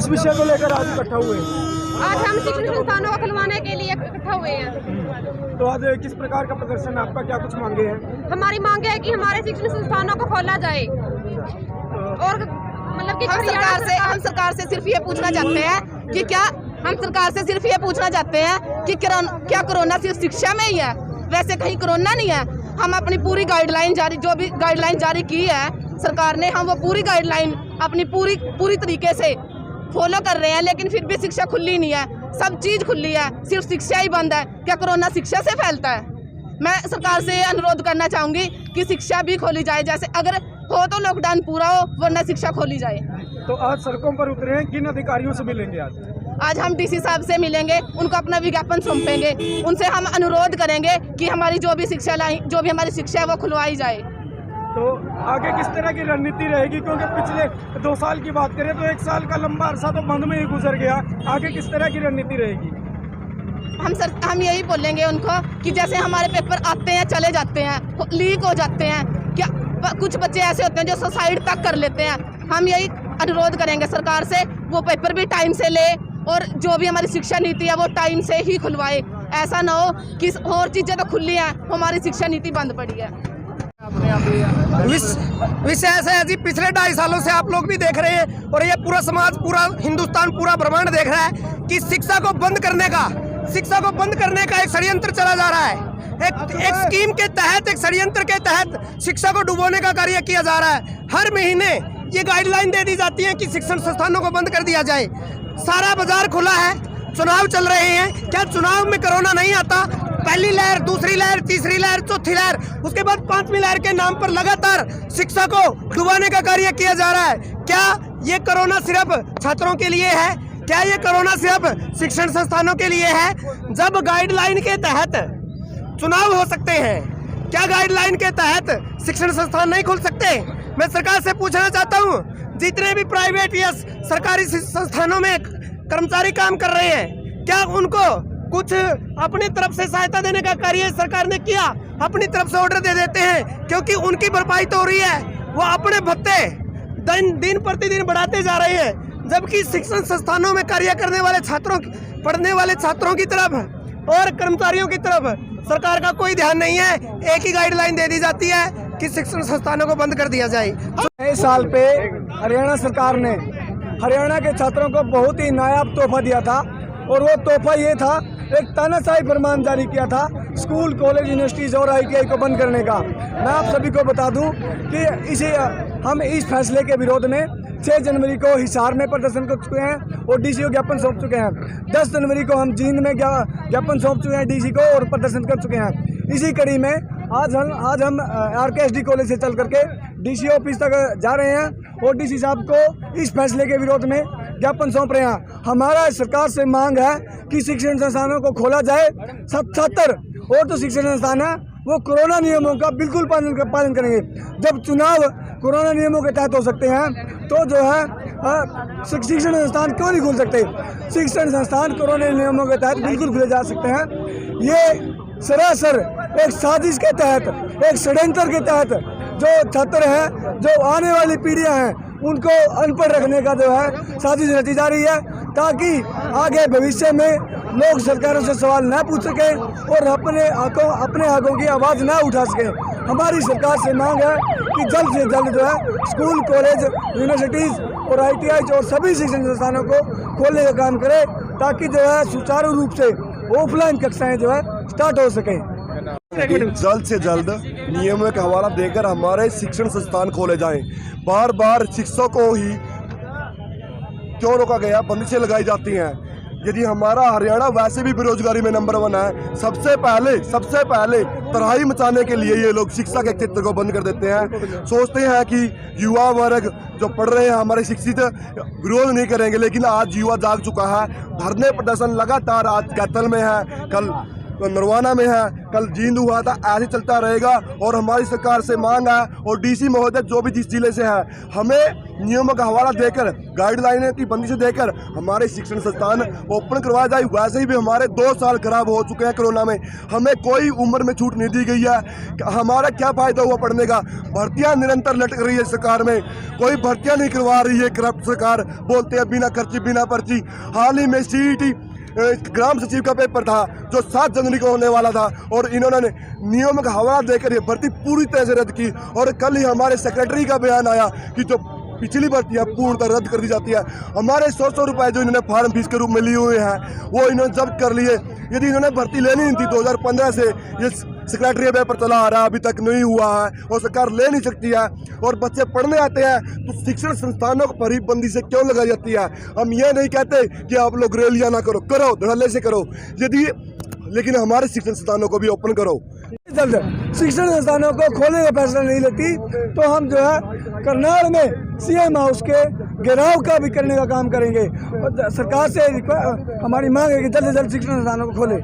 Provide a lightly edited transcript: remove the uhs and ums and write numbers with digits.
किस विषय को लेकर आज इकट्ठा हुए? आज हम शिक्षण संस्थानों को खुलवाने के लिए इकट्ठा हुए हैं। तो आज किस प्रकार का प्रदर्शन, आपका क्या कुछ मांगे हैं? हमारी मांग है कि हमारे शिक्षण संस्थानों को खोला जाए और मतलब कि हम सरकार से सिर्फ ये पूछना चाहते हैं कि क्या कोरोना सिर्फ शिक्षा में ही है? वैसे कहीं कोरोना नहीं है। हम अपनी पूरी गाइडलाइन जो भी गाइडलाइन जारी की है सरकार ने, हम वो पूरी गाइडलाइन अपनी पूरी तरीके से फॉलो कर रहे हैं, लेकिन फिर भी शिक्षा खुली नहीं है। सब चीज़ खुली है, सिर्फ शिक्षा ही बंद है। क्या कोरोना शिक्षा से फैलता है? मैं सरकार से अनुरोध करना चाहूँगी कि शिक्षा भी खोली जाए, जैसे अगर हो तो लॉकडाउन पूरा हो, वरना शिक्षा खोली जाए। तो आज सड़कों पर उतरे हैं, किन अधिकारियों से मिलेंगे आज हम डीसी साहब से मिलेंगे, उनको अपना विज्ञापन सौंपेंगे, उनसे हम अनुरोध करेंगे कि हमारी जो भी हमारी शिक्षा है वो खुलवाई जाए। तो आगे किस तरह की रणनीति रहेगी? क्योंकि पिछले 2 साल की बात करें तो 1 साल का लंबा अरसा तो बंद में ही गुजर गया। आगे किस तरह की रणनीति रहेगी? हम यही बोलेंगे उनको कि जैसे हमारे पेपर आते हैं चले जाते हैं, लीक हो जाते हैं, क्या कुछ बच्चे ऐसे होते हैं जो सुसाइड तक कर लेते हैं। हम यही अनुरोध करेंगे सरकार से, वो पेपर भी टाइम से ले और जो भी हमारी शिक्षा नीति है वो टाइम से ही खुलवाए। ऐसा ना हो कि और चीज़ें तो खुली हैं, हमारी शिक्षा नीति बंद पड़ी है। विषय ऐसा है जी, पिछले 2.5 सालों से आप लोग भी देख रहे हैं और ये पूरा समाज, पूरा हिंदुस्तान, पूरा ब्रह्मांड देख रहा है कि शिक्षा को बंद करने का एक षड्यंत्र चला जा रहा है। एक स्कीम के तहत, एक षड्यंत्र के तहत शिक्षा को डुबोने का कार्य किया जा रहा है। हर महीने ये गाइडलाइन दे दी जाती है कि शिक्षण संस्थानों को बंद कर दिया जाए। सारा बाजार खुला है, चुनाव चल रहे हैं। क्या चुनाव में कोरोना नहीं आता? पहली लहर, दूसरी लहर, तीसरी लहर, चौथी लहर, उसके बाद 5वीं लहर के नाम पर लगातार शिक्षा को डुबाने का कार्य किया जा रहा है। क्या ये कोरोना सिर्फ छात्रों के लिए है? क्या ये कोरोना सिर्फ शिक्षण संस्थानों के लिए है? जब गाइडलाइन के तहत चुनाव हो सकते हैं, क्या गाइडलाइन के तहत शिक्षण संस्थान नहीं खुल सकते? मैं सरकार से पूछना चाहता हूँ, जितने भी प्राइवेट या सरकारी संस्थानों में कर्मचारी काम कर रहे हैं, क्या उनको कुछ अपनी तरफ से सहायता देने का कार्य सरकार ने किया? अपनी तरफ से ऑर्डर दे देते हैं, क्योंकि उनकी भरपाई तो हो रही है। वो अपने भत्ते दिन प्रतिदिन बढ़ाते जा रहे हैं, जबकि शिक्षण संस्थानों में कार्य करने वाले छात्रों, पढ़ने वाले छात्रों की तरफ और कर्मचारियों की तरफ सरकार का कोई ध्यान नहीं है। एक ही गाइडलाइन दे दी जाती है कि शिक्षण संस्थानों को बंद कर दिया जाए। नए साल पे हरियाणा सरकार ने हरियाणा के छात्रों को बहुत ही नायाब तोहफा दिया था, और वो तोहफा ये था, एक तानाशाही फरमान जारी किया था स्कूल, कॉलेज, यूनिवर्सिटीज और ITI को बंद करने का। मैं आप सभी को बता दूं कि हम इस फैसले के विरोध में 6 जनवरी को हिसार में प्रदर्शन कर चुके हैं और DC को ज्ञापन सौंप चुके हैं। 10 जनवरी को हम जींद में ज्ञापन सौंप चुके हैं DC को और प्रदर्शन कर चुके हैं। इसी कड़ी में आज हम RKSD कॉलेज से चल करके DC ऑफिस तक जा रहे हैं और DC साहब को इस फैसले के विरोध में ज्ञापन सौंप रहे हैं। हमारा सरकार से मांग है कि शिक्षण संस्थानों को खोला जाए। 77 और तो शिक्षण संस्थान है वो कोरोना नियमों का बिल्कुल पालन करेंगे। जब चुनाव कोरोना नियमों के तहत हो सकते हैं तो जो है शिक्षण संस्थान क्यों नहीं खुल सकते? शिक्षण संस्थान कोरोना नियमों के तहत बिल्कुल खुले जा सकते हैं। ये सरासर एक साजिश के तहत, एक षड्यंत्र के तहत जो छात्र हैं, जो आने वाली पीढ़ियां हैं, उनको अनपढ़ रखने का जो है साजिश रची जा रही है, ताकि आगे भविष्य में लोग सरकारों से सवाल न पूछ सके और अपने हकों की आवाज़ न उठा सके। हमारी सरकार से मांग है कि जल्द से जल्द जो है स्कूल, कॉलेज, यूनिवर्सिटीज़ और ITI और सभी शिक्षण संस्थानों को खोलने का काम करे, ताकि जो है सुचारू रूप से ऑफलाइन कक्षाएं जो है स्टार्ट हो सके। जल्द से जल्द नियमों का हवाला देकर हमारे शिक्षण संस्थान खोले जाएं। बार बार शिक्षकों को ही क्यों रोका गया, बंदिशें लगाई जाती हैं। यदि हमारा हरियाणा वैसे भी बेरोजगारी में नंबर 1 है, सबसे पहले तबाही मचाने के लिए ये लोग शिक्षा के क्षेत्र को बंद कर देते हैं। सोचते हैं कि युवा वर्ग जो पढ़ रहे हैं हमारे शिक्षित विरोध नहीं करेंगे, लेकिन आज युवा जाग चुका है। धरने प्रदर्शन लगातार आज कैथल में है, कल नरवाना में है, कल जींद हुआ था, ऐसे चलता रहेगा। और हमारी सरकार से मांग है और डीसी महोदय जो भी जिस जिले से है, हमें नियमों का हवाला देकर, गाइडलाइनें की बंदी से देकर हमारे शिक्षण संस्थान ओपन करवाया जाए। वैसे ही भी हमारे 2 साल खराब हो चुके हैं कोरोना में, हमें कोई उम्र में छूट नहीं दी गई है। हमारा क्या फ़ायदा हुआ पढ़ने का? भर्तियाँ निरंतर लटक रही है सरकार में, कोई भर्तियाँ नहीं करवा रही है करप्ट सरकार। बोलते हैं बिना खर्ची बिना पर्ची। हाल ही में CET ग्राम सचिव का पेपर था जो 7 जनवरी को होने वाला था, और इन्होंने नियमों का हवाला देकर ये भर्ती पूरी तरह से रद्द की। और कल ही हमारे सेक्रेटरी का बयान आया कि जो पिछली भर्तियाँ पूर्णतः रद्द कर दी जाती है। हमारे 100 रुपए जो इन्होंने फार्म फीस के रूप में लिए हुए हैं वो इन्होंने जब्त कर लिए। यदि इन्होंने भर्ती लेनी नहीं थी, 2015 से ये सेक्रेटरी पेपर चला आ रहा है, अभी तक नहीं हुआ है और सरकार ले नहीं सकती है। और बच्चे पढ़ने आते हैं तो शिक्षण संस्थानों पर ही बंदी से क्यों लगाई जाती है? हम ये नहीं कहते कि आप लोग रैलियां ना करो, करो धड़ल्ले से करो, यदि लेकिन हमारे शिक्षण संस्थानों को भी ओपन करो। जल्द शिक्षण संस्थानों को खोलने का फैसला नहीं लेती तो हम जो है करनाल में CM हाउस के घेराव का भी करने का काम करेंगे। और सरकार से हमारी मांग है कि जल्द से जल्द शिक्षण संस्थानों को खोले।